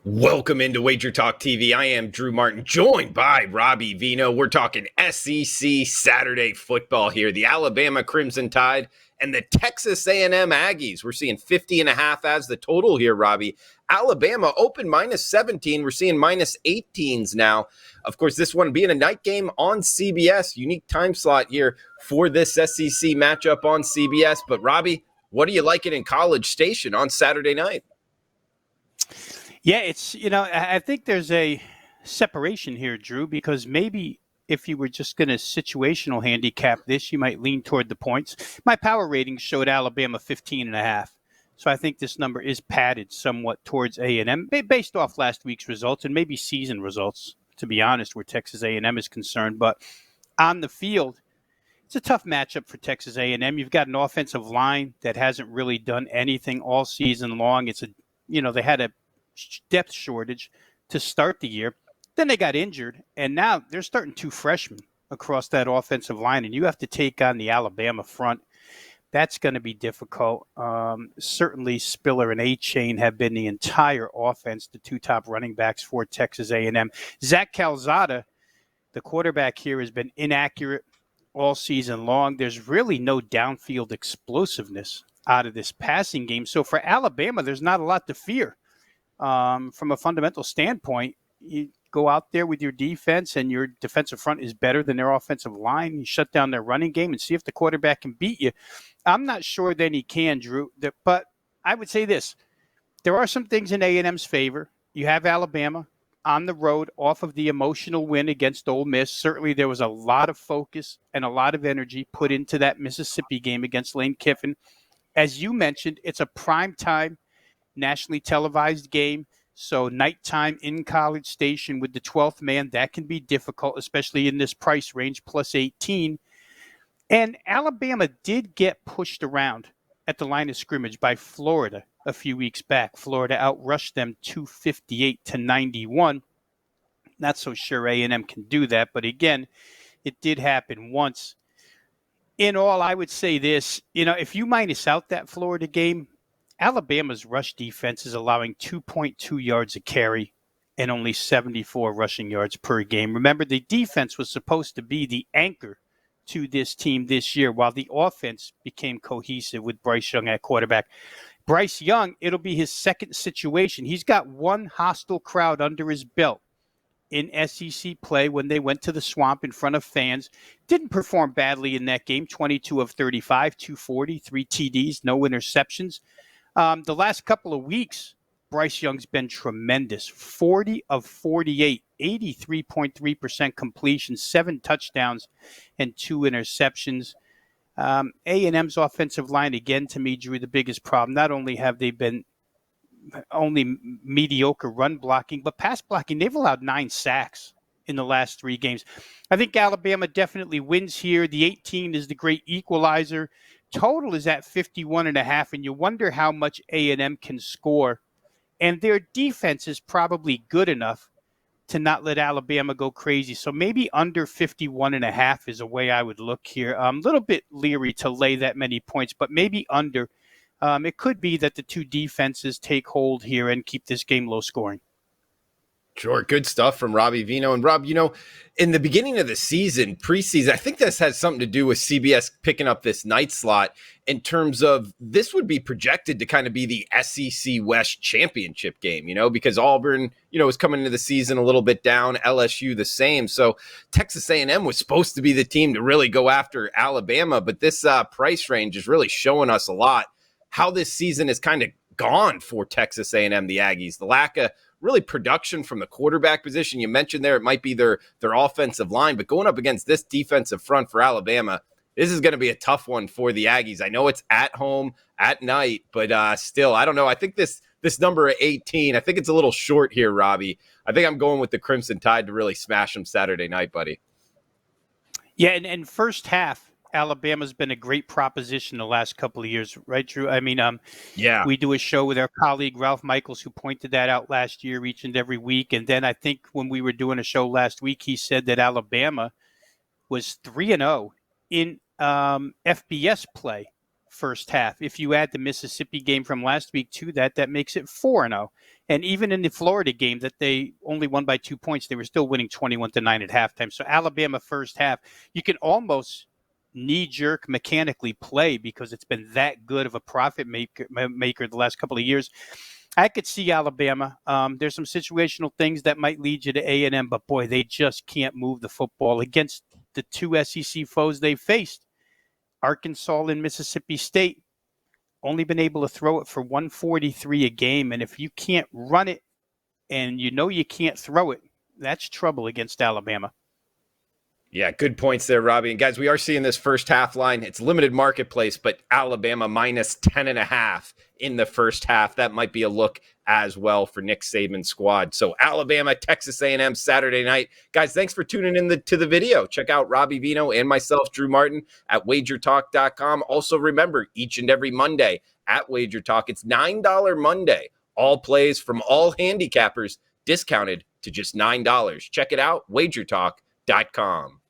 Welcome into WagerTalk TV. I am Drew Martin, joined by Robbie Vino. We're talking SEC Saturday football here. The Alabama Crimson Tide and the Texas A&M Aggies. We're seeing 50.5 as the total here, Robbie. Alabama open -17. We're seeing -18s now. Of course, this one being a night game on CBS. Unique time slot here for this SEC matchup on CBS. But, Robbie, what are you liking in College Station on Saturday night? Yeah, I think there's a separation here, Drew, because maybe if you were just going to situational handicap this, you might lean toward the points. My power rating showed Alabama 15.5. So I think this number is padded somewhat towards A&M based off last week's results and maybe season results, to be honest, where Texas A&M is concerned. But on the field, it's a tough matchup for Texas A&M. You've got an offensive line that hasn't really done anything all season long. They had a depth shortage to start the year. Then they got injured, and now they're starting two freshmen across that offensive line, and you have to take on the Alabama front. That's going to be difficult. Certainly Spiller and A-Chain have been the entire offense, the two top running backs for Texas A&M. Zach Calzada, the quarterback here, has been inaccurate all season long. There's really no downfield explosiveness out of this passing game. So for Alabama, there's not a lot to fear. From a fundamental standpoint, you go out there with your defense and your defensive front is better than their offensive line. You shut down their running game and see if the quarterback can beat you. I'm not sure that he can, Drew, but I would say this. There are some things in A&M's favor. You have Alabama on the road off of the emotional win against Ole Miss. Certainly there was a lot of focus and a lot of energy put into that Mississippi game against Lane Kiffin. As you mentioned, it's a primetime nationally televised game, so nighttime in College Station with the 12th man, that can be difficult, especially in this price range, plus 18. And Alabama did get pushed around at the line of scrimmage by Florida a few weeks back. Florida outrushed them 258-91. Not so sure A&M can do that, but again, it did happen once. In all, I would say this, if you minus out that Florida game, Alabama's rush defense is allowing 2.2 yards a carry and only 74 rushing yards per game. Remember, the defense was supposed to be the anchor to this team this year while the offense became cohesive with Bryce Young at quarterback. Bryce Young, it'll be his second situation. He's got one hostile crowd under his belt in SEC play when they went to the Swamp in front of fans. Didn't perform badly in that game, 22 of 35, 240, 3 TDs, no interceptions. The last couple of weeks, Bryce Young's been tremendous. 40 of 48, 83.3% completion, 7 touchdowns, and 2 interceptions. A&M's offensive line, again, to me, Drew, the biggest problem. Not only have they been only mediocre run blocking, but pass blocking. They've allowed 9 sacks in the last 3 games. I think Alabama definitely wins here. The 18 is the great equalizer. Total is at 51.5, and you wonder how much A&M can score. And their defense is probably good enough to not let Alabama go crazy. So maybe under 51.5 is a way I would look here. I'm a little bit leery to lay that many points, but maybe under. It could be that the two defenses take hold here and keep this game low scoring. Sure, good stuff from Robbie Vino. And Rob, in the beginning of the season, preseason, I think this has something to do with CBS picking up this night slot in terms of this would be projected to kind of be the SEC West championship game, because Auburn, was coming into the season a little bit down, LSU the same. So Texas A&M was supposed to be the team to really go after Alabama, but this price range is really showing us a lot how this season is kind of gone for Texas A&M, the Aggies. The lack of really production from the quarterback position. You mentioned there it might be their offensive line, but going up against this defensive front for Alabama, this is going to be a tough one for the Aggies. I know it's at home at night, but still, I don't know. I think this number at 18, I think it's a little short here, Robbie. I think I'm going with the Crimson Tide to really smash them Saturday night, buddy. Yeah, and first half, Alabama's been a great proposition the last couple of years, right, Drew? I mean, yeah, we do a show with our colleague Ralph Michaels, who pointed that out last year, each and every week. And then I think when we were doing a show last week, he said that Alabama was 3-0 in FBS play first half. If you add the Mississippi game from last week to that, that makes it 4-0. And even in the Florida game that they only won by 2 points, they were still winning 21-9 at halftime. So Alabama first half, you can almost knee-jerk mechanically play because it's been that good of a profit maker the last couple of years. I could see Alabama. There's some situational things that might lead you to A&M, but boy, they just can't move the football against the two SEC foes they faced. Arkansas and Mississippi State only been able to throw it for 143 a game, and if you can't run it and you know you can't throw it, that's trouble against Alabama. Yeah, good points there, Robbie. And guys, we are seeing this first half line. It's limited marketplace, but Alabama minus 10.5 in the first half. That might be a look as well for Nick Saban's squad. So Alabama, Texas A&M Saturday night. Guys, thanks for tuning in to the video. Check out Robbie Vino and myself, Drew Martin, at WagerTalk.com. Also remember, each and every Monday at WagerTalk, it's $9 Monday. All plays from all handicappers discounted to just $9. Check it out, WagerTalk.com.